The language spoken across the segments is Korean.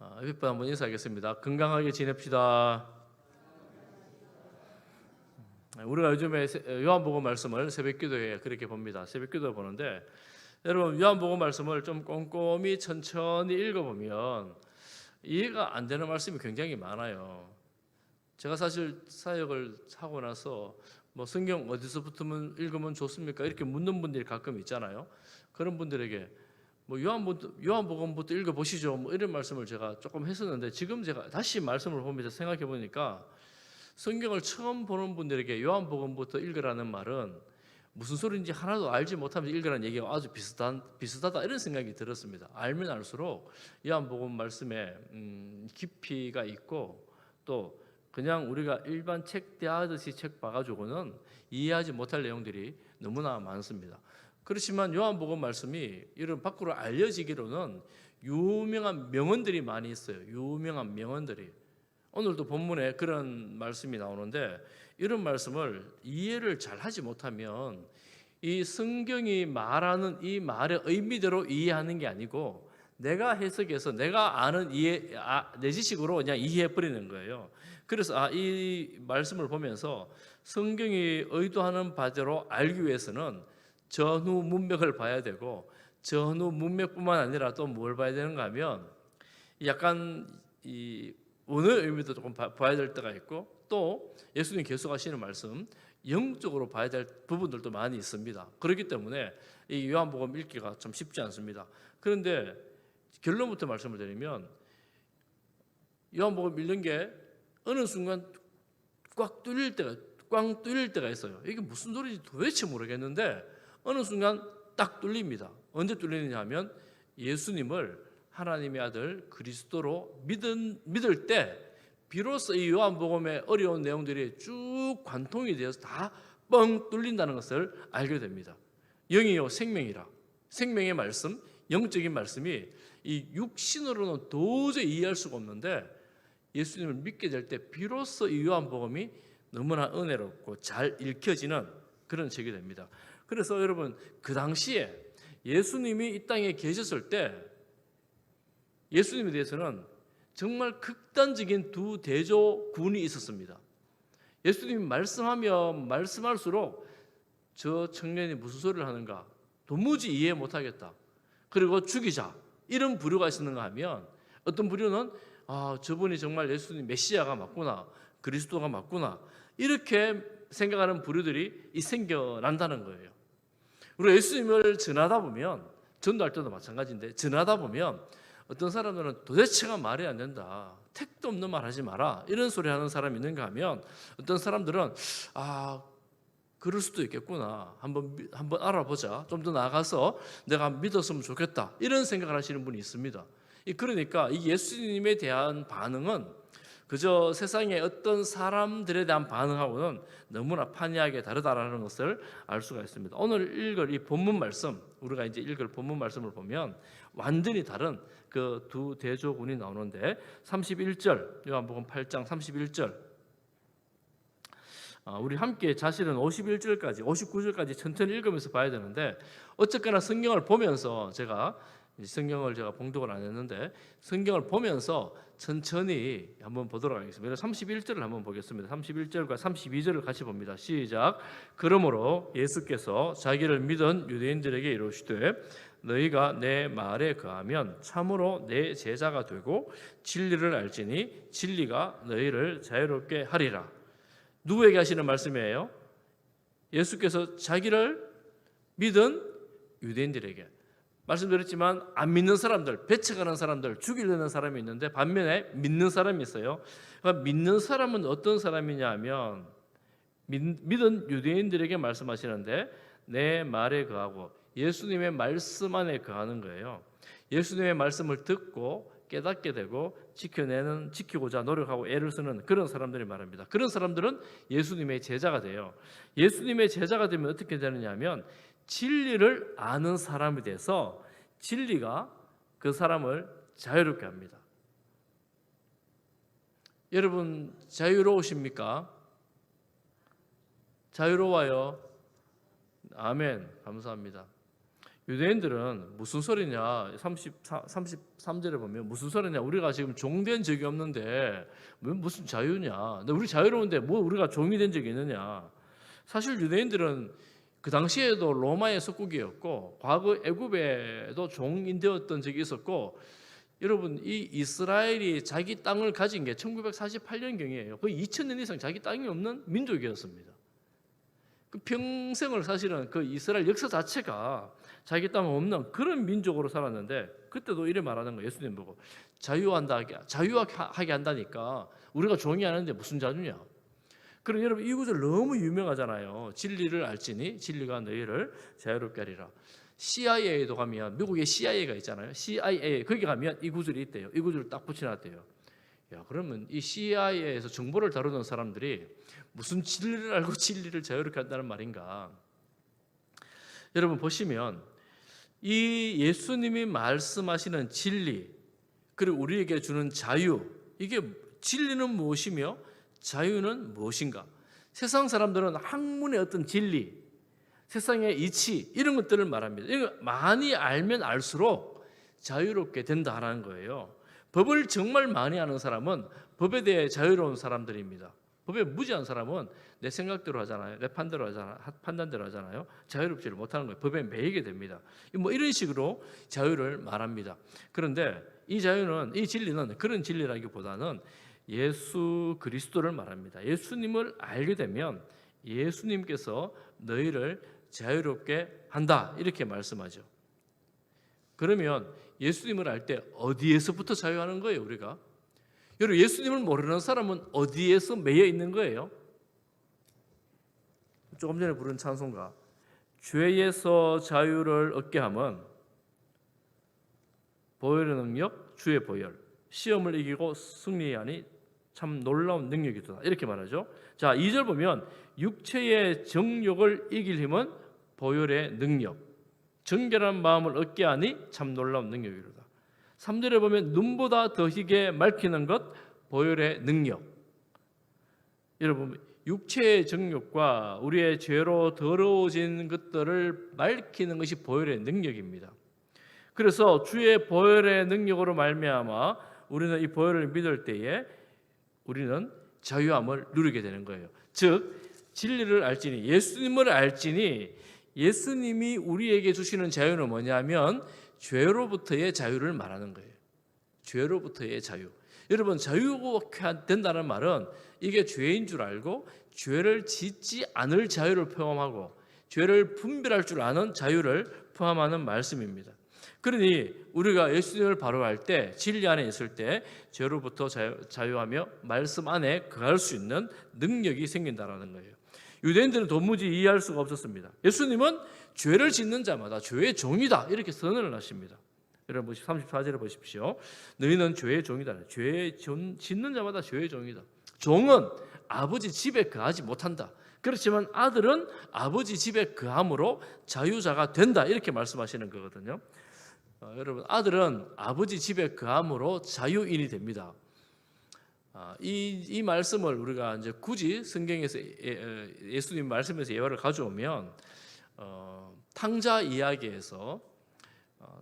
옆에 분 한번 인사하겠습니다. 건강하게 지냅시다. 우리가 요즘에 요한복음 말씀을 새벽기도에 그렇게 봅니다. 새벽기도 보는데 여러분 요한복음 말씀을 좀 꼼꼼히 천천히 읽어보면 이해가 안 되는 말씀이 굉장히 많아요. 제가 사실 사역을 하고 나서 뭐 성경 어디서부터 읽으면 좋습니까? 이렇게 묻는 분들이 가끔 있잖아요. 그런 분들에게 뭐 요한복음부터 읽어보시죠. 뭐 이런 말씀을 제가 조금 했었는데 지금 제가 다시 말씀을 보면서 생각해 보니까 성경을 처음 보는 분들에게 요한복음부터 읽으라는 말은 무슨 소리인지 하나도 알지 못하면서 읽으라는 얘기가 아주 비슷하다 이런 생각이 들었습니다. 알면 알수록 요한복음 말씀에 깊이가 있고 또 그냥 우리가 일반 책 대하듯이 책 봐가지고는 이해하지 못할 내용들이 너무나 많습니다. 그렇지만 요한복음 말씀이 이런 밖으로 알려지기로는 유명한 명언들이 많이 있어요. 유명한 명언들이. 오늘도 본문에 그런 말씀이 나오는데 이런 말씀을 이해를 잘 하지 못하면 이 성경이 말하는 이 말의 의미대로 이해하는 게 아니고 내가 해석해서 내가 아는 내 지식으로 그냥 이해해 버리는 거예요. 그래서 이 말씀을 보면서 성경이 의도하는 바대로 알기 위해서는 전후 문맥을 봐야 되고 전후 문맥뿐만 아니라 또 뭘 봐야 되는가 하면 약간 이 언어의 의미도 조금 봐야 될 때가 있고 또 예수님 계속하시는 말씀 영적으로 봐야 될 부분들도 많이 있습니다. 그렇기 때문에 이 요한복음 읽기가 좀 쉽지 않습니다. 그런데 결론부터 말씀을 드리면 요한복음 읽는 게 어느 순간 꽉 뚫릴 때가 있어요. 이게 무슨 소리인지 도대체 모르겠는데 어느 순간 딱 뚫립니다. 언제 뚫리느냐 하면 예수님을 하나님의 아들 그리스도로 믿을 때 비로소 이 요한복음의 어려운 내용들이 쭉 관통이 되어서 다 뻥 뚫린다는 것을 알게 됩니다. 영이요 생명이라 생명의 말씀, 영적인 말씀이 이 육신으로는 도저히 이해할 수가 없는데 예수님을 믿게 될 때 비로소 이 요한복음이 너무나 은혜롭고 잘 읽혀지는 그런 책이 됩니다. 그래서 여러분 그 당시에 예수님이 이 땅에 계셨을 때 예수님에 대해서는 정말 극단적인 두 대조군이 있었습니다. 예수님이 말씀하면 말씀할수록 저 청년이 무슨 소리를 하는가 도무지 이해 못하겠다. 그리고 죽이자 이런 부류가 있었는가 하면 어떤 부류는 저분이 정말 예수님 메시아가 맞구나 그리스도가 맞구나 이렇게 생각하는 부류들이 생겨난다는 거예요. 우리가 예수님을 전하다 보면 전도할 때도 마찬가지인데 전하다 보면 어떤 사람들은 도대체가 말이 안 된다. 택도 없는 말 하지 마라. 이런 소리 하는 사람이 있는가 하면 어떤 사람들은 그럴 수도 있겠구나. 한번 알아보자. 좀 더 나아가서 내가 믿었으면 좋겠다. 이런 생각을 하시는 분이 있습니다. 그러니까 이 예수님에 대한 반응은 그저 세상의 어떤 사람들에 대한 반응하고는 너무나 판이하게 다르다라는 것을 알 수가 있습니다. 오늘 읽을 이 본문 말씀, 우리가 이제 읽을 본문 말씀을 보면 완전히 다른 그 두 대조군이 나오는데 31절, 요한복음 8장 31절 우리 함께 사실은 51절까지 59절까지 천천히 읽으면서 봐야 되는데 어쨌거나 성경을 보면서 제가 봉독을 안 했는데 성경을 보면서 천천히 한번 보도록 하겠습니다. 31절을 한번 보겠습니다. 31절과 32절을 같이 봅니다. 시작. 그러므로 예수께서 자기를 믿은 유대인들에게 이르시되 너희가 내 말에 거하면 참으로 내 제자가 되고 진리를 알지니 진리가 너희를 자유롭게 하리라. 누구에게 하시는 말씀이에요? 예수께서 자기를 믿은 유대인들에게. 말씀드렸지만 안 믿는 사람들, 배척하는 사람들, 죽이려는 사람이 있는데 반면에 믿는 사람이 있어요. 그러니까 믿는 사람은 어떤 사람이냐 하면 믿은 유대인들에게 말씀하시는데 내 말에 거하고 예수님의 말씀 안에 거하는 거예요. 예수님의 말씀을 듣고 깨닫게 되고 지키고자 노력하고 애를 쓰는 그런 사람들이 말합니다. 그런 사람들은 예수님의 제자가 돼요. 예수님의 제자가 되면 어떻게 되느냐 하면 진리를 아는 사람이 돼서 진리가 그 사람을 자유롭게 합니다. 여러분 자유로우십니까? 자유로워요. 아멘. 감사합니다. 유대인들은 무슨 소리냐, 33절에 보면 무슨 소리냐, 우리가 지금 종된 적이 없는데 무슨 자유냐, 우리 자유로운데 뭐 우리가 종이 된 적이 있느냐. 사실 유대인들은 그 당시에도 로마의 속국이었고 과거 애굽에도 종이 되었던 적이 있었고, 여러분 이 이스라엘이 자기 땅을 가진 게 1948년경이에요. 거의 2000년 이상 자기 땅이 없는 민족이었습니다. 그 평생을 사실은 그 이스라엘 역사 자체가 자기 땅 없는 그런 민족으로 살았는데, 그때도 이래 말하는 거예요. 예수님 보고 자유하게 한다니까 우리가 종이 하는데 무슨 자유냐. 그럼 여러분 이 구절 너무 유명하잖아요. 진리를 알지니 진리가 너희를 자유롭게 하리라. CIA에도 가면, 미국에 CIA가 있잖아요. CIA 거기 가면 이 구절이 있대요. 이 구절을 딱 붙여놨대요. 야, 그러면 이 CIA에서 정보를 다루는 사람들이 무슨 진리를 알고 진리를 자유롭게 한다는 말인가? 여러분 보시면 이 예수님이 말씀하시는 진리, 그리고 우리에게 주는 자유, 이게 진리는 무엇이며 자유는 무엇인가? 세상 사람들은 학문의 어떤 진리, 세상의 이치 이런 것들을 말합니다. 이거 많이 알면 알수록 자유롭게 된다라는 거예요. 법을 정말 많이 아는 사람은 법에 대해 자유로운 사람들입니다. 법에 무지한 사람은 내 생각대로 하잖아요. 내 판단대로 하잖아요. 자유롭지를 못하는 거예요. 법에 매이게 됩니다. 뭐 이런 식으로 자유를 말합니다. 그런데 이 자유는, 이 진리는 그런 진리라기보다는 예수 그리스도를 말합니다. 예수님을 알게 되면 예수님께서 너희를 자유롭게 한다 이렇게 말씀하죠. 그러면 예수님을 알 때 어디에서부터 자유하는 거예요, 우리가? 여러분 예수님을 모르는 사람은 어디에서 매여 있는 거예요? 조금 전에 부른 찬송가, 죄에서 자유를 얻게 함은 보혈의 능력, 주의 보혈, 시험을 이기고 승리하니 참 놀라운 능력이다 이렇게 말하죠. 자, 2절 보면 육체의 정욕을 이길 힘은 보혈의 능력, 정결한 마음을 얻게 하니 참 놀라운 능력이로다. 3절에 보면 눈보다 더 희게 밝히는 것 보혈의 능력. 여러분 육체의 정욕과 우리의 죄로 더러워진 것들을 밝히는 것이 보혈의 능력입니다. 그래서 주의 보혈의 능력으로 말미암아 우리는 이 보혈을 믿을 때에 우리는 자유함을 누리게 되는 거예요. 즉 진리를 알지니, 예수님을 알지니, 예수님이 우리에게 주시는 자유는 뭐냐면 죄로부터의 자유를 말하는 거예요. 죄로부터의 자유. 여러분 자유가 된다는 말은 이게 죄인 줄 알고 죄를 짓지 않을 자유를 포함하고 죄를 분별할 줄 아는 자유를 포함하는 말씀입니다. 그러니 우리가 예수님을 바로 알 때, 진리 안에 있을 때 죄로부터 자유하며 말씀 안에 거할 수 있는 능력이 생긴다는 거예요. 유대인들은 도무지 이해할 수가 없었습니다. 예수님은 죄를 짓는 자마다 죄의 종이다 이렇게 선언을 하십니다. 여러분 34절에 보십시오. 너희는 죄의 종이다. 죄 짓는 자마다 죄의 종이다. 종은 아버지 집에 거하지 못한다. 그렇지만 아들은 아버지 집에 거함으로 자유자가 된다 이렇게 말씀하시는 거거든요. 여러분 아들은 아버지 집에 거함으로 자유인이 됩니다. 이 말씀을 우리가 이제 굳이 성경에서 예수님 말씀에서 예화를 가져오면 탕자 이야기에서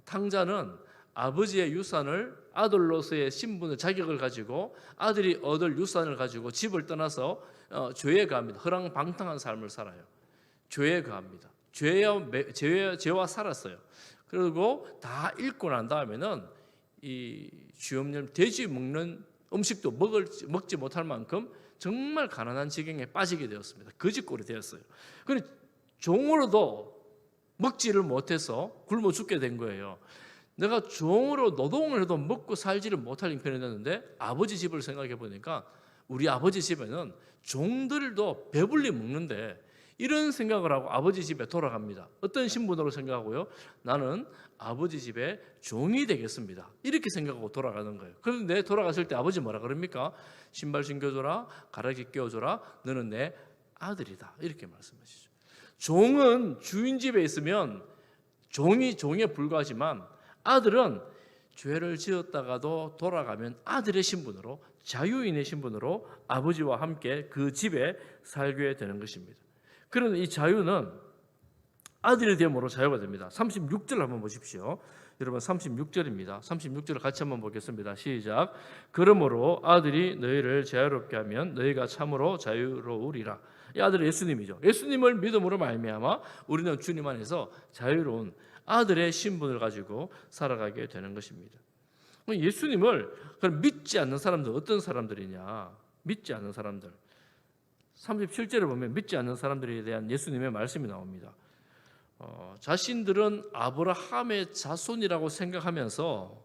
탕자는 아버지의 유산을, 아들로서의 신분의 자격을 가지고 아들이 얻을 유산을 가지고 집을 떠나서 죄에 거합니다. 허랑방탕한 삶을 살아요. 죄에 거합니다. 죄와 살았어요. 그리고 다 읽고 난 다음에는 이 주염염 돼지 먹는 음식도 먹지 못할 만큼 정말 가난한 지경에 빠지게 되었습니다. 거지꼴이 되었어요. 그런데 종으로도 먹지를 못해서 굶어 죽게 된 거예요. 내가 종으로 노동을 해도 먹고 살지를 못할 형편이 됐는데 아버지 집을 생각해 보니까 우리 아버지 집에는 종들도 배불리 먹는데, 이런 생각을 하고 아버지 집에 돌아갑니다. 어떤 신분으로 생각하고요? 나는 아버지 집에 종이 되겠습니다. 이렇게 생각하고 돌아가는 거예요. 그런데 돌아갔을 때 아버지 뭐라 그럽니까? 신발 신겨줘라, 가락지 끼워줘라, 너는 내 아들이다 이렇게 말씀하시죠. 종은 주인 집에 있으면 종에 불과하지만 아들은 죄를 지었다가도 돌아가면 아들의 신분으로, 자유인의 신분으로 아버지와 함께 그 집에 살게 되는 것입니다. 그런데 이 자유는 아들이 됨으로 자유가 됩니다. 36절 한번 보십시오. 여러분 36절입니다. 36절을 같이 한번 보겠습니다. 시작. 그러므로 아들이 너희를 자유롭게 하면 너희가 참으로 자유로우리라. 이 아들은 예수님이죠. 예수님을 믿음으로 말미암아 우리는 주님 안에서 자유로운 아들의 신분을 가지고 살아가게 되는 것입니다. 예수님을 믿지 않는 사람들 어떤 사람들이냐? 믿지 않는 사람들. 37절에 보면 믿지 않는 사람들에 대한 예수님의 말씀이 나옵니다. 자신들은 아브라함의 자손이라고 생각하면서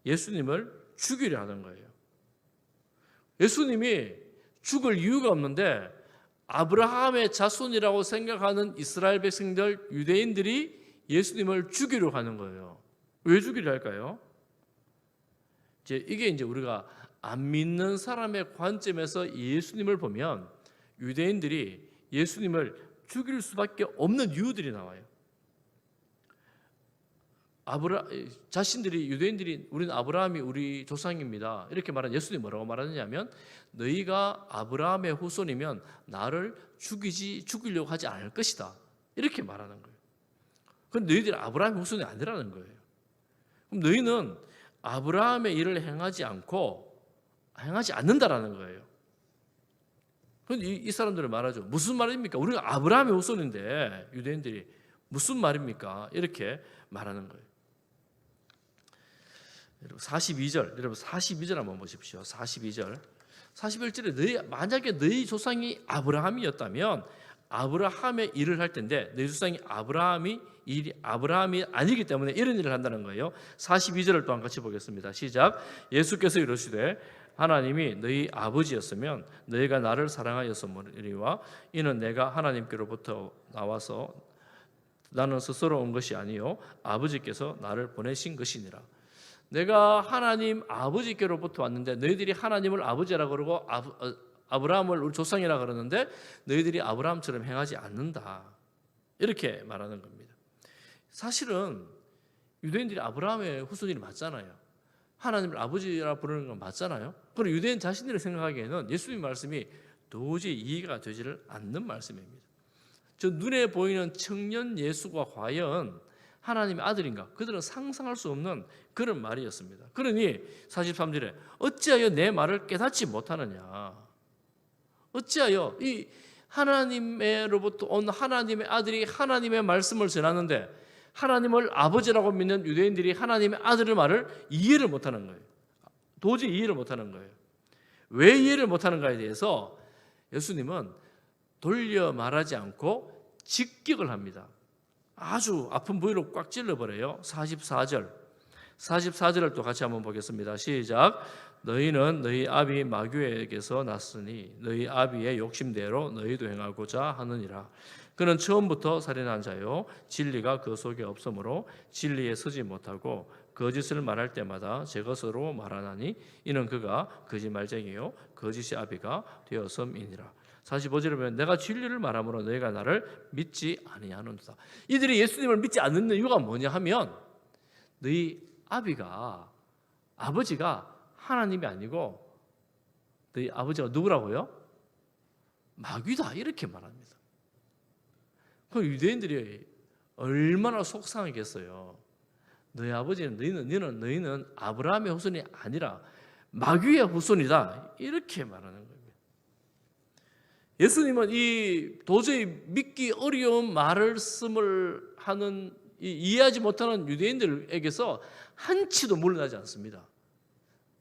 예수님을 죽이려 하는 거예요. 예수님이 죽을 이유가 없는데 아브라함의 자손이라고 생각하는 이스라엘 백성들, 유대인들이 예수님을 죽이려 하는 거예요. 왜 죽이려 할까요? 이게 이제 우리가 안 믿는 사람의 관점에서 예수님을 보면 유대인들이 예수님을 죽일 수밖에 없는 이유들이 나와요. 자신들이 유대인들이 우리는 아브라함이 우리 조상입니다. 이렇게 말한 예수님이 뭐라고 말하느냐면 너희가 아브라함의 후손이면 나를 죽이려고 하지 않을 것이다. 이렇게 말하는 거예요. 그런데 너희들이 아브라함의 후손이 아니라는 거예요. 그럼 너희는 아브라함의 일을 행하지 않는다라는 거예요. 그런데 이 사람들은 말하죠. 무슨 말입니까? 우리가 아브라함의 후손인데 유대인들이 무슨 말입니까? 이렇게 말하는 거예요. 여러분 42절, 여러분 42절 한번 보십시오. 42절. 41절에 만약에 너희 조상이 아브라함이었다면 아브라함의 일을 할 텐데 너희 조상이 아브라함이 아니기 때문에 이런 일을 한다는 거예요. 42절을 또한 같이 보겠습니다. 시작. 예수께서 이르시되 하나님이 너희 아버지였으면 너희가 나를 사랑하였으리와 이는 내가 하나님께로부터 나와서 나는 스스로 온 것이 아니요 아버지께서 나를 보내신 것이니라. 내가 하나님 아버지께로부터 왔는데 너희들이 하나님을 아버지라 그러고 아브라함을 우리 조상이라 그러는데 너희들이 아브라함처럼 행하지 않는다. 이렇게 말하는 겁니다. 사실은 유대인들이 아브라함의 후손이 맞잖아요. 하나님을 아버지라 부르는 건 맞잖아요. 그리고 유대인 자신들이 생각하기에는 예수님 말씀이 도저히 이해가 되지를 않는 말씀입니다. 저 눈에 보이는 청년 예수가 과연 하나님의 아들인가? 그들은 상상할 수 없는 그런 말이었습니다. 그러니 43절에 어찌하여 내 말을 깨닫지 못하느냐? 어찌하여 이 하나님으로부터 온 하나님의 아들이 하나님의 말씀을 전하는데 하나님을 아버지라고 믿는 유대인들이 하나님의 아들의 말을 이해를 못하는 거예요. 도저히 이해를 못하는 거예요. 왜 이해를 못하는가에 대해서 예수님은 돌려 말하지 않고 직격을 합니다. 아주 아픈 부위로 꽉 찔러버려요. 44절을 또 같이 한번 보겠습니다. 시작. 너희는 너희 아비 마귀에게서 났으니 너희 아비의 욕심대로 너희도 행하고자 하느니라. 그는 처음부터 살인한 자요 진리가 그 속에 없으므로 진리에 서지 못하고 거짓을 말할 때마다 제 것으로 말하나니 이는 그가 거짓말쟁이요 거짓의 아비가 되었음이니라. 45절에 보면 내가 진리를 말함으로 너희가 나를 믿지 아니하는도다. 이들이 예수님을 믿지 않는 이유가 뭐냐 하면 너희 아버지가 하나님이 아니고 너희 아버지가 누구라고요? 마귀다 이렇게 말합니다. 그 유대인들이 얼마나 속상하겠어요. 너희 아버지는 너희는 아브라함의 후손이 아니라 마귀의 후손이다 이렇게 말하는 겁니다. 예수님은 이 도저히 믿기 어려운 말씀을 하는 이해하지 못하는 유대인들에게서 한치도 물러나지 않습니다.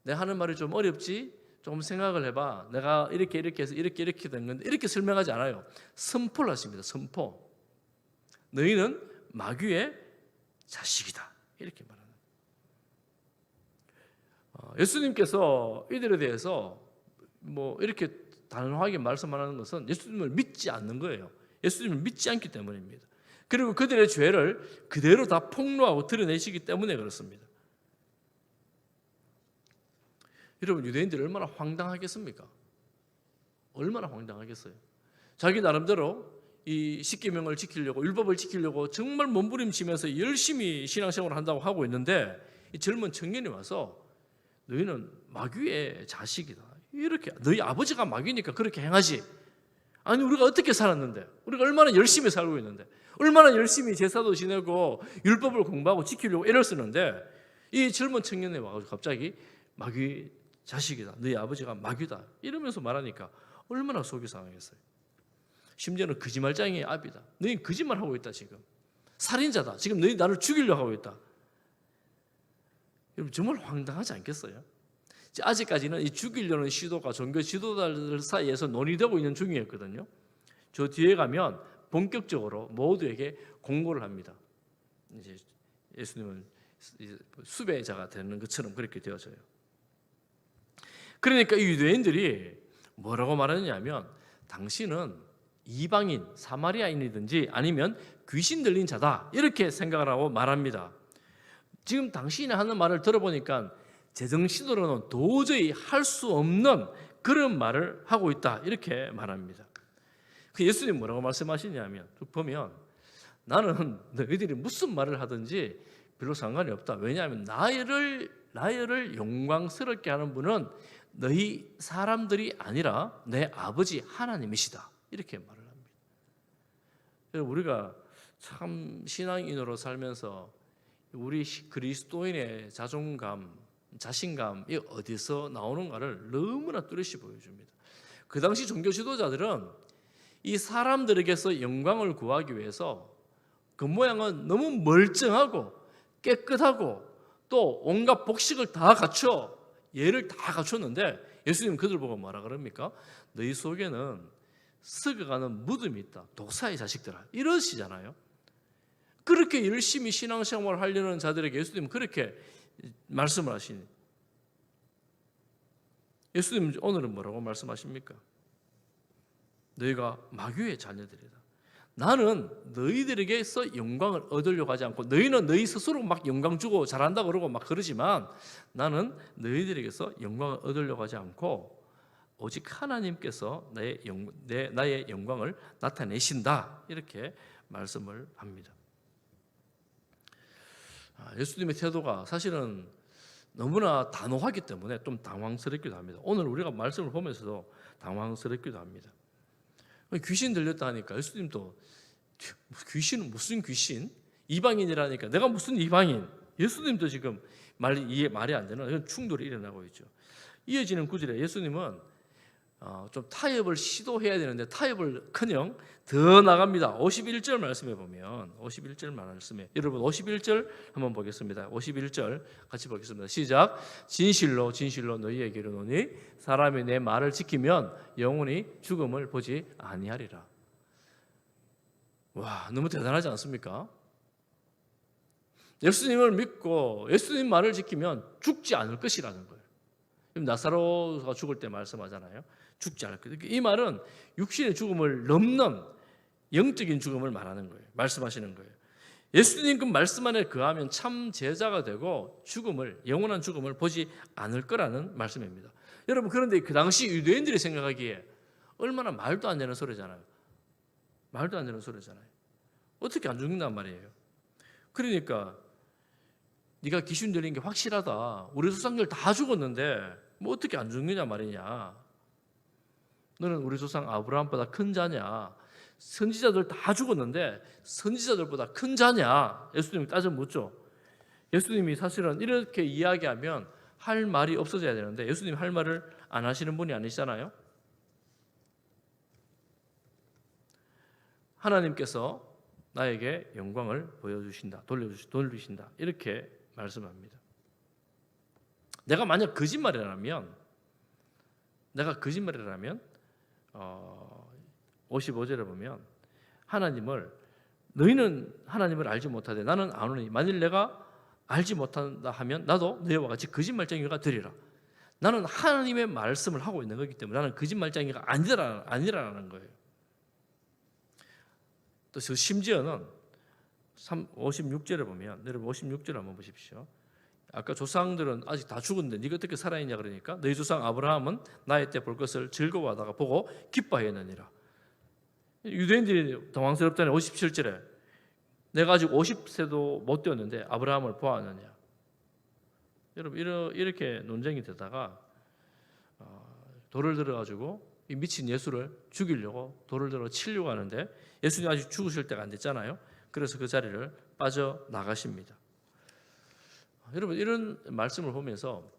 내가 하는 말이 좀 어렵지? 조금 생각을 해봐. 내가 이렇게 해서 이렇게 된 건데 이렇게 설명하지 않아요. 선포를 하십니다. 선포. 너희는 마귀의 자식이다. 이렇게 말하는 예수님께서 이들에 대해서 이렇게 단호하게 말씀하는 것은 예수님을 믿지 않는 거예요. 예수님을 믿지 않기 때문입니다. 그리고 그들의 죄를 그대로 다 폭로하고 드러내시기 때문에 그렇습니다. 여러분 유대인들이 얼마나 황당하겠습니까? 얼마나 황당하겠어요. 자기 나름대로 이 십계명을 지키려고 율법을 지키려고 정말 몸부림치면서 열심히 신앙생활을 한다고 하고 있는데 이 젊은 청년이 와서 너희는 마귀의 자식이다. 이렇게 너희 아버지가 마귀니까 그렇게 행하지. 아니 우리가 어떻게 살았는데, 우리가 얼마나 열심히 살고 있는데, 얼마나 열심히 제사도 지내고 율법을 공부하고 지키려고 애를 쓰는데, 이 젊은 청년이 와가지고 갑자기 마귀 자식이다, 너희 아버지가 마귀다 이러면서 말하니까 얼마나 속이 상하겠어요. 심지어는 거짓말장이의 압이다, 너희 거짓말하고 있다, 지금 살인자다, 지금 너희 나를 죽이려고 하고 있다. 여러분 정말 황당하지 않겠어요? 아직까지는 이 죽이려는 시도가 종교 지도자들 사이에서 논의되고 있는 중이었거든요. 저 뒤에 가면 본격적으로 모두에게 공고를 합니다. 이제 예수님은 수배자가 되는 것처럼 그렇게 되어져요. 그러니까 이 유대인들이 뭐라고 말하느냐면, 당신은 이방인, 사마리아인이든지 아니면 귀신 들린 자다 이렇게 생각을 하고 말합니다. 지금 당신이 하는 말을 들어보니까 제정신으로는 도저히 할 수 없는 그런 말을 하고 있다 이렇게 말합니다. 예수님 뭐라고 말씀하시냐면, 보면 나는 너희들이 무슨 말을 하든지 별로 상관이 없다. 왜냐하면 나를 영광스럽게 하는 분은 너희 사람들이 아니라 내 아버지 하나님이시다 이렇게 말을 합니다. 우리가 참 신앙인으로 살면서 우리 그리스도인의 자존감, 자신감이 어디서 나오는가를 너무나 뚜렷이 보여줍니다. 그 당시 종교 지도자들은 이 사람들에게서 영광을 구하기 위해서 그 모양은 너무 멀쩡하고 깨끗하고 또 온갖 복식을 다 갖춰, 예를 다 갖췄는데, 예수님은 그들 보고 뭐라 그럽니까? 너희 속에는 썩어가는 무덤이 있다, 독사의 자식들아, 이러시잖아요. 그렇게 열심히 신앙생활을 하려는 자들에게 예수님은 그렇게 말씀을 하시니, 예수님은 오늘은 뭐라고 말씀하십니까? 너희가 마귀의 자녀들이다. 나는 너희들에게서 영광을 얻으려고 하지 않고, 너희는 너희 스스로 막 영광 주고 잘한다 그러고 막 그러지만, 나는 너희들에게서 영광을 얻으려고 하지 않고 오직 하나님께서 나의 영광을 나타내신다 이렇게 말씀을 합니다. 예수님의 태도가 사실은 너무나 단호하기 때문에 좀 당황스럽기도 합니다. 오늘 우리가 말씀을 보면서도 당황스럽기도 합니다. 귀신 들렸다 하니까 예수님도 귀신은 무슨 귀신? 이방인이라니까 내가 무슨 이방인? 예수님도 지금 이해 말이 안 되는 충돌이 일어나고 있죠. 이어지는 구절에 예수님은 좀 타협을 시도해야 되는데 타협을커녕 더 나갑니다. 51절 말씀에 보면, 51절 말씀에 여러분 51절 한번 보겠습니다. 51절 같이 보겠습니다. 시작. 진실로 진실로 너희에게 이르노니 사람이 내 말을 지키면 영원히 죽음을 보지 아니하리라. 와, 너무 대단하지 않습니까? 예수님을 믿고 예수님 말을 지키면 죽지 않을 것이라는 거예요. 나사로가 죽을 때 말씀하잖아요. 죽지 않을 것. 이 말은 육신의 죽음을 넘는 영적인 죽음을 말하는 거예요. 말씀하시는 거예요. 예수님 그 말씀 안에 거하면 참 제자가 되고 영원한 죽음을 보지 않을 거라는 말씀입니다. 여러분, 그런데 그 당시 유대인들이 생각하기에 얼마나 말도 안 되는 소리잖아요. 말도 안 되는 소리잖아요. 어떻게 안 죽는단 말이에요. 그러니까 네가 귀신 들린 게 확실하다. 우리 조상들 다 죽었는데 뭐 어떻게 안 죽느냐 말이냐. 너는 우리 조상 아브라함보다 큰 자냐? 선지자들 다 죽었는데 선지자들보다 큰 자냐? 예수님이 따져 묻죠. 예수님이 사실은 이렇게 이야기하면 할 말이 없어져야 되는데 예수님 할 말을 안 하시는 분이 아니시잖아요. 하나님께서 나에게 영광을 보여주신다, 돌리신다 이렇게 말씀합니다. 내가 만약 거짓말이라면 55절에 보면 너희는 하나님을 알지 못하되 나는 아노니 만일 내가 알지 못한다 하면 나도 너희와 같이 거짓말쟁이가 되리라. 나는 하나님의 말씀을 하고 있는 거기 때문에 나는 거짓말쟁이가 아니라는 거예요. 또 심지어는 56절에 보면, 여러분 56절 한번 보십시오. 아까 조상들은 아직 다 죽었는데 네가 어떻게 살아있냐 그러니까 너희 조상 아브라함은 나의 때 볼 것을 즐거워하다가 보고 기뻐하였느니라. 유대인들이 당황스럽다는 57절에 내가 아직 50세도 못 되었는데 아브라함을 보았느냐. 여러분 이렇게 논쟁이 되다가 돌을 들어가지고 이 미친 예수를 죽이려고 돌을 들어 치려고 하는데 예수님 아직 죽으실 때가 안 됐잖아요. 그래서 그 자리를 빠져나가십니다. 여러분, 이런 말씀을 보면서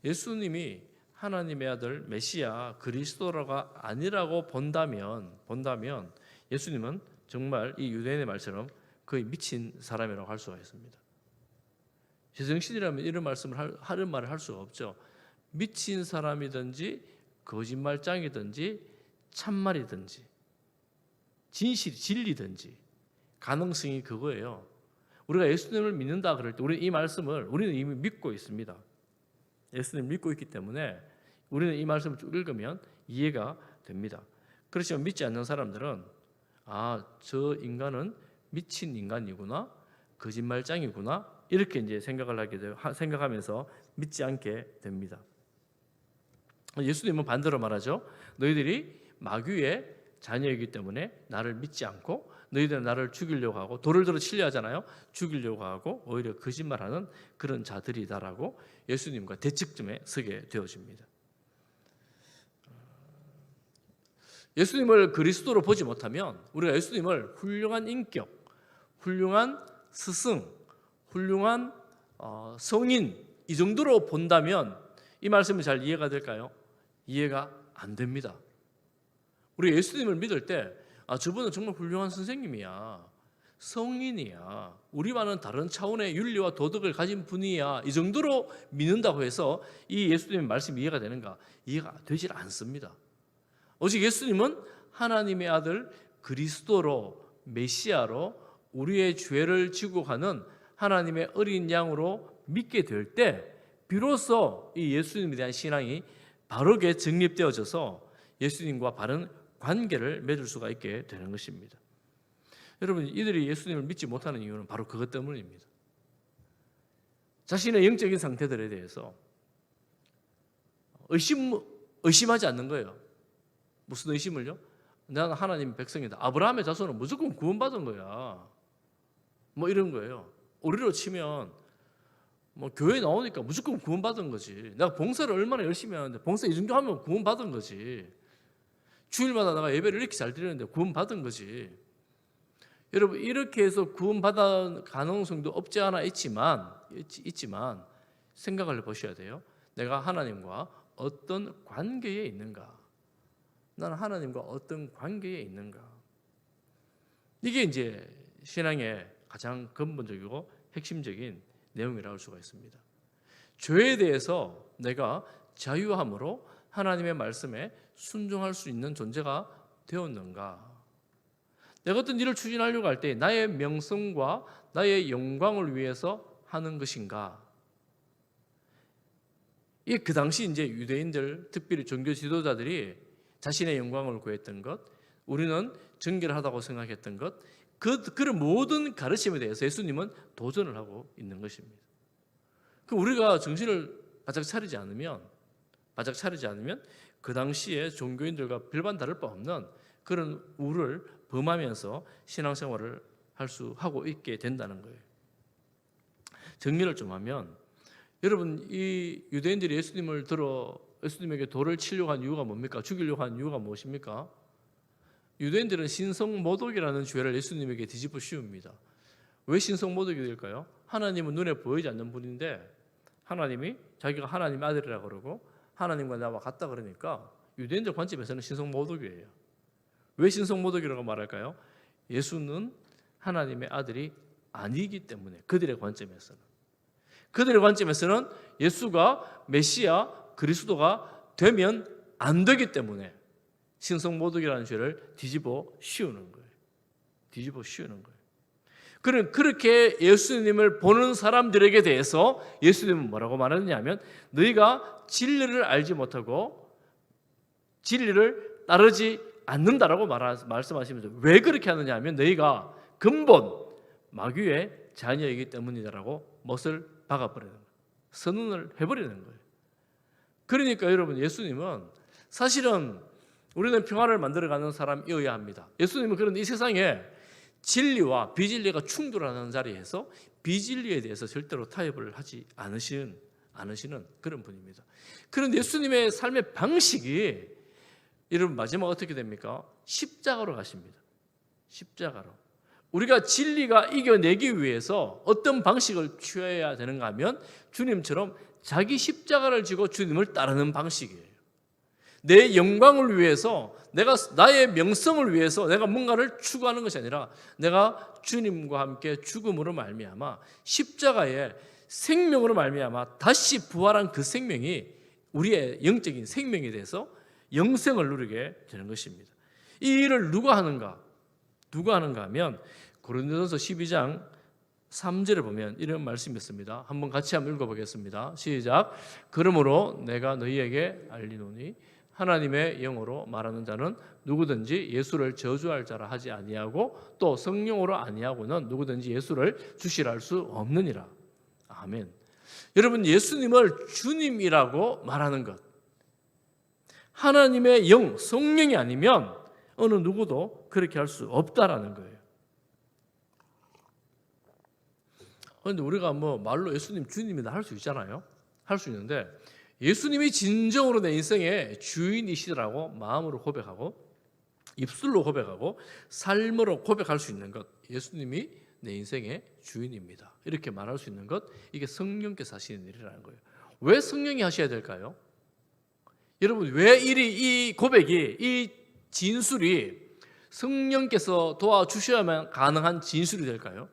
예수님이 하나님의 아들 메시아 그리스도가 아니라고 본다면 예수님은 정말 이 유대인의 말처럼 거의 미친 사람이라고 할 수가 있습니다. 제정신이라면 이런 말씀을 하는 말을 할 수가 없죠. 미친 사람이든지 거짓말장이든지 참말이든지 진리든지 가능성이 그거예요. 우리가 예수님을 믿는다 그럴 때 우리는 이 말씀을 우리는 이미 믿고 있습니다. 예수님을 믿고 있기 때문에 우리는 이 말씀을 쭉 읽으면 이해가 됩니다. 그렇지만 믿지 않는 사람들은 저 인간은 미친 인간이구나, 거짓말장이구나 이렇게 이제 생각하면서 믿지 않게 됩니다. 예수님은 반대로 말하죠. 너희들이 마귀의 자녀이기 때문에 나를 믿지 않고 너희들은 나를 죽이려고 하고 돌을 들어 치려 하잖아요. 죽이려고 하고 오히려 거짓말하는 그런 자들이다라고 예수님과 대척점에 서게 되어집니다. 예수님을 그리스도로 보지 못하면 우리가 예수님을 훌륭한 인격, 훌륭한 스승, 훌륭한 성인 이 정도로 본다면 이 말씀이 잘 이해가 될까요? 이해가 안 됩니다. 우리 예수님을 믿을 때 저분은 정말 훌륭한 선생님이야, 성인이야, 우리와는 다른 차원의 윤리와 도덕을 가진 분이야 이 정도로 믿는다고 해서 이 예수님의 말씀이 이해가 되는가? 이해가 되질 않습니다. 오직 예수님은 하나님의 아들 그리스도로 메시아로 우리의 죄를 지고 가는 하나님의 어린 양으로 믿게 될 때 비로소 이 예수님에 대한 신앙이 바르게 정립되어져서 예수님과 바른 관계를 맺을 수가 있게 되는 것입니다. 여러분, 이들이 예수님을 믿지 못하는 이유는 바로 그것 때문입니다. 자신의 영적인 상태들에 대해서 의심하지 않는 거예요. 무슨 의심을요? 나는 하나님 백성이다. 아브라함의 자손은 무조건 구원받은 거야. 뭐 이런 거예요. 우리로 치면 교회 나오니까 무조건 구원받은 거지. 내가 봉사를 얼마나 열심히 하는데 봉사 이 정도 하면 구원받은 거지. 주일마다 내가 예배를 이렇게 잘 드리는데 구원받은 거지. 여러분, 이렇게 해서 구원받을 가능성도 없지 않아 있지만 생각을 해보셔야 돼요. 내가 하나님과 어떤 관계에 있는가? 나는 하나님과 어떤 관계에 있는가? 이게 이제 신앙의 가장 근본적이고 핵심적인 내용이라고 할 수가 있습니다. 죄에 대해서 내가 자유함으로 하나님의 말씀에 순종할 수 있는 존재가 되었는가? 내가 어떤 일을 추진하려고 할 때 나의 명성과 나의 영광을 위해서 하는 것인가? 이게 그 당시 이제 유대인들, 특별히 종교 지도자들이 자신의 영광을 구했던 것, 우리는 정결하다고 생각했던 것, 그런 모든 가르침에 대해서 예수님은 도전을 하고 있는 것입니다. 우리가 정신을 바짝 차리지 않으면 그 당시에 종교인들과 별반 다를 바 없는 그런 우를 범하면서 신앙생활을 하고 있게 된다는 거예요. 정리를 좀 하면, 여러분, 이 유대인들이 예수님에게 돌을 치려고 한 이유가 뭡니까? 죽이려고 한 이유가 무엇입니까? 유대인들은 신성모독이라는 죄를 예수님에게 뒤집어 씌웁니다. 왜 신성모독이 될까요? 하나님은 눈에 보이지 않는 분인데 하나님이 자기가 하나님의 아들이라고 그러고 하나님과 나와 같다 그러니까 유대인들 관점에서는 신성모독이에요. 왜 신성모독이라고 말할까요? 예수는 하나님의 아들이 아니기 때문에 그들의 관점에서는 예수가 메시아 그리스도가 되면 안 되기 때문에 신성모독이라는 죄를 뒤집어 씌우는 거예요. 그렇게 예수님을 보는 사람들에게 대해서 예수님은 뭐라고 말하느냐면 너희가 진리를 알지 못하고 진리를 따르지 않는다라고 말씀하시면서 왜 그렇게 하느냐 하면 너희가 근본 마귀의 자녀이기 때문이다라고 못을 박아버리는 거예요. 선언을 해버리는 거예요. 그러니까 여러분, 예수님은 사실은 우리는 평화를 만들어가는 사람이어야 합니다. 예수님은 그런데 이 세상에 진리와 비진리가 충돌하는 자리에서 비진리에 대해서 절대로 타협을 하지 않으시는 그런 분입니다. 그런데 예수님의 삶의 방식이 여러분 마지막 어떻게 됩니까? 십자가로 가십니다. 십자가로. 우리가 진리가 이겨내기 위해서 어떤 방식을 취해야 되는가 하면 주님처럼 자기 십자가를 지고 주님을 따르는 방식이에요. 내 영광을 위해서, 나의 명성을 위해서 내가 뭔가를 추구하는 것이 아니라 내가 주님과 함께 죽음으로 말미암아 십자가의 생명으로 말미암아 다시 부활한 그 생명이 우리의 영적인 생명에 대해서 영생을 누리게 되는 것입니다. 이 일을 누가 하는가? 누가 하는가 하면 고린도전서 12장 3절에 보면 이런 말씀이 있습니다. 한번 같이 한번 읽어보겠습니다. 시작. 그러므로 내가 너희에게 알리노니 하나님의 영으로 말하는 자는 누구든지 예수를 저주할 자라 하지 아니하고 또 성령으로 아니하고는 누구든지 예수를 주시라 할 수 없느니라. 아멘. 여러분, 예수님을 주님이라고 말하는 것, 하나님의 영, 성령이 아니면 어느 누구도 그렇게 할 수 없다라는 거예요. 그런데 우리가 뭐 말로 예수님 주님이다 할 수 있잖아요. 할 수 있는데 예수님이 진정으로 내 인생의 주인이시라고 마음으로 고백하고 입술로 고백하고 삶으로 고백할 수 있는 것, 예수님이 내 인생의 주인입니다, 이렇게 말할 수 있는 것, 이게 성령께서 하시는 일이라는 거예요. 왜 성령이 하셔야 될까요? 여러분, 왜 이 고백이, 이 진술이 성령께서 도와주셔야만 가능한 진술이 될까요?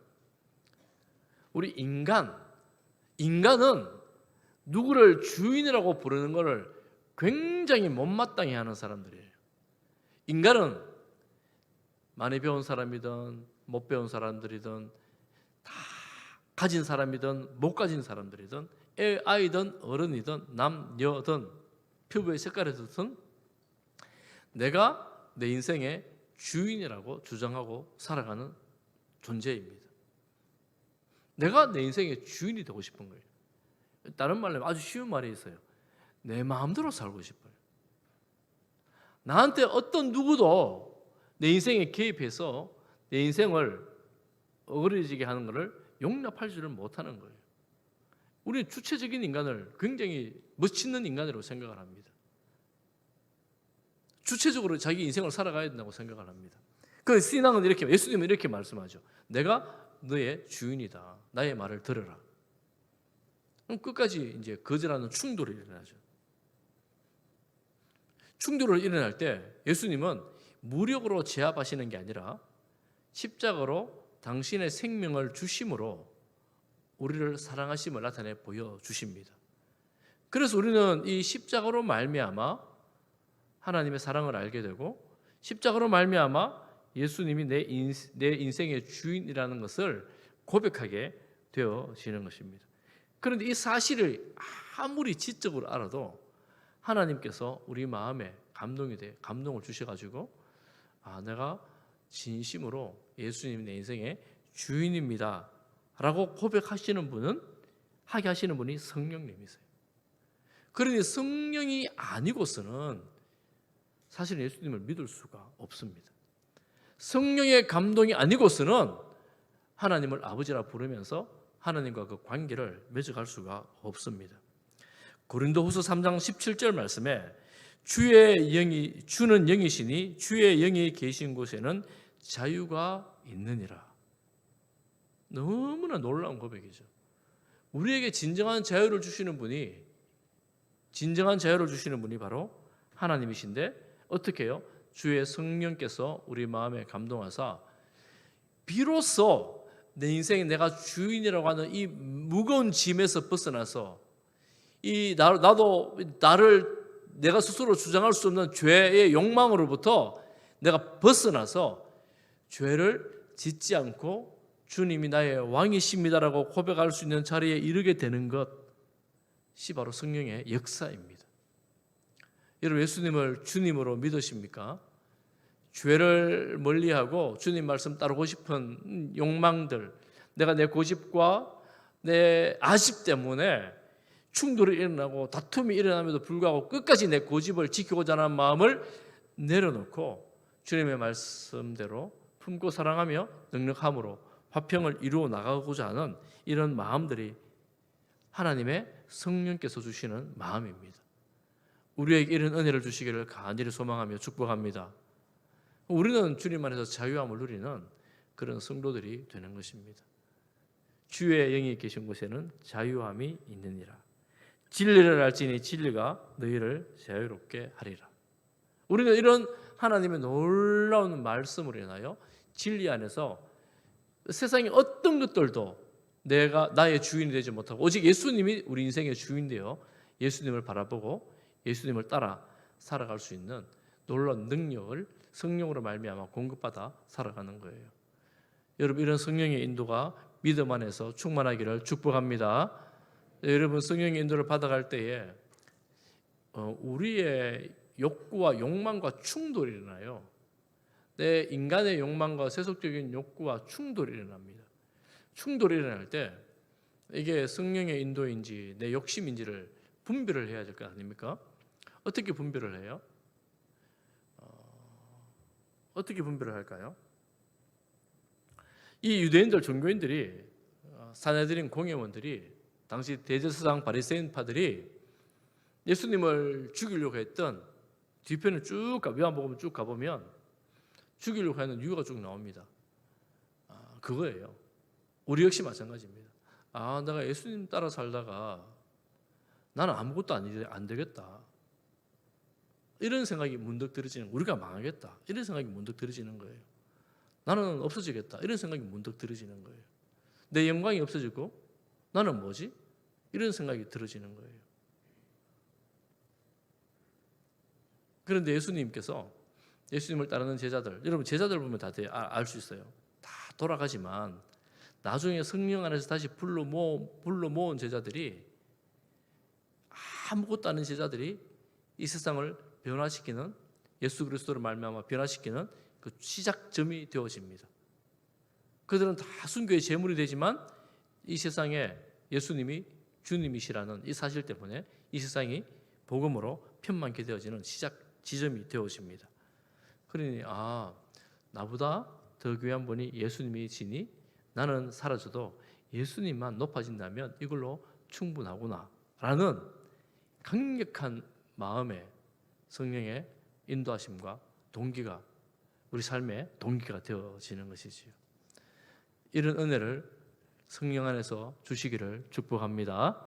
우리 인간은 누구를 주인이라고 부르는 것을 굉장히 못마땅해 하는 사람들이에요. 인간은 많이 배운 사람이든 못 배운 사람들이든 다 가진 사람이든 못 가진 사람들이든 아이든 어른이든 남녀든 피부의 색깔이든 내가 내 인생의 주인이라고 주장하고 살아가는 존재입니다. 내가 내 인생의 주인이 되고 싶은 거예요. 다른 말로 아주 쉬운 말이 있어요. 내 마음대로 살고 싶어요. 나한테 어떤 누구도 내 인생에 개입해서 내 인생을 어그러지게 하는 것을 용납하지를 못하는 거예요. 우리는 주체적인 인간을 굉장히 멋있는 인간이라고 생각을 합니다. 주체적으로 자기 인생을 살아가야 된다고 생각을 합니다. 그 신앙은 이렇게, 예수님은 이렇게 말씀하죠. 내가 너의 주인이다. 나의 말을 들어라. 그럼 끝까지 이제 거절하는 충돌이 일어나죠. 충돌을 일어날 때 예수님은 무력으로 제압하시는 게 아니라 십자가로 당신의 생명을 주심으로 우리를 사랑하심을 나타내 보여주십니다. 그래서 우리는 이 십자가로 말미암아 하나님의 사랑을 알게 되고 십자가로 말미암아 예수님이 내 인생의 주인이라는 것을 고백하게 되어지는 것입니다. 그런데 이 사실을 아무리 지적으로 알아도 하나님께서 우리 마음에 감동을 주셔가지고 내가 진심으로 예수님이 내 인생의 주인입니다 라고 고백하시는 분은, 하게 하시는 분이 성령님이세요. 그러니 성령이 아니고서는 사실 예수님을 믿을 수가 없습니다. 성령의 감동이 아니고서는 하나님을 아버지라 부르면서 하나님과 그 관계를 맺어갈 수가 없습니다. 고린도후서 3장 17절 말씀에 주는 영이시니 주의 영이 계신 곳에는 자유가 있느니라. 너무나 놀라운 고백이죠. 우리에게 진정한 자유를 주시는 분이 바로 하나님이신데 어떻게 해요? 주의 성령께서 우리 마음에 감동하사 비로소 내 인생에 내가 주인이라고 하는 이 무거운 짐에서 벗어나서 나를 내가 스스로 주장할 수 없는 죄의 욕망으로부터 내가 벗어나서 죄를 짓지 않고 주님이 나의 왕이십니다라고 고백할 수 있는 자리에 이르게 되는 것이 바로 성령의 역사입니다. 여러분, 예수님을 주님으로 믿으십니까? 죄를 멀리하고 주님 말씀 따르고 싶은 욕망들, 내가 내 고집과 내 아집 때문에 충돌이 일어나고 다툼이 일어남에도 불구하고 끝까지 내 고집을 지키고자 하는 마음을 내려놓고 주님의 말씀대로 품고 사랑하며 넉넉함으로 화평을 이루어 나가고자 하는 이런 마음들이 하나님의 성령께서 주시는 마음입니다. 우리에게 이런 은혜를 주시기를 간절히 소망하며 축복합니다. 우리는 주님 안에서 자유함을 누리는 그런 성도들이 되는 것입니다. 주의 영이 계신 곳에는 자유함이 있느니라. 진리를 알지니 진리가 너희를 자유롭게 하리라. 우리는 이런 하나님의 놀라운 말씀으로 인하여 진리 안에서 세상의 어떤 것들도 내가 나의 주인이 되지 못하고 오직 예수님이 우리 인생의 주인되어 예수님을 바라보고 예수님을 따라 살아갈 수 있는 놀라운 능력을 성령으로 말미암아 공급받아 살아가는 거예요. 여러분, 이런 성령의 인도가 믿음 안에서 충만하기를 축복합니다. 여러분, 성령의 인도를 받아갈 때에 우리의 욕구와 욕망과 충돌이 일어나요. 내 인간의 욕망과 세속적인 욕구와 충돌이 일어납니다. 충돌이 일어날 때 이게 성령의 인도인지 내 욕심인지를 분별을 해야 될 거 아닙니까? 어떻게 분별을 해요? 어떻게 분별을 할까요? 이 유대인들 종교인들이 사내들인 공회원들이 당시 대제사장 바리새인파들이 예수님을 죽이려고 했던 뒤편을 쭉 요한복음 쭉 가보면 죽이려고 하는 이유가 쭉 나옵니다. 그거예요. 우리 역시 마찬가지입니다. 내가 예수님 따라 살다가 나는 아무것도 안 되겠다. 이런 생각이 문득 들어지는, 우리가 망하겠다. 이런 생각이 문득 들어지는 거예요. 나는 없어지겠다. 이런 생각이 문득 들어지는 거예요. 내 영광이 없어지고 나는 뭐지? 이런 생각이 들어지는 거예요. 그런데 예수님께서 예수님을 따르는 제자들, 여러분 제자들 보면 다 알 수 있어요. 다 돌아가지만 나중에 성령 안에서 다시 불러 모은 제자들이 아무것도 아닌 제자들이 이 세상을 변화시키는, 예수 그리스도를 말미암아 변화시키는 그 시작점이 되어집니다. 그들은 다 순교의 제물이 되지만 이 세상에 예수님이 주님이시라는 이 사실 때문에 이 세상이 복음으로 편만케 되어지는 시작 지점이 되어집니다. 그러니 나보다 더 귀한 분이 예수님이시니 나는 사라져도 예수님만 높아진다면 이걸로 충분하구나 라는 강력한 마음의 성령의 인도하심과 동기가 우리 삶의 동기가 되어지는 것이지요. 이런 은혜를 성령 안에서 주시기를 축복합니다.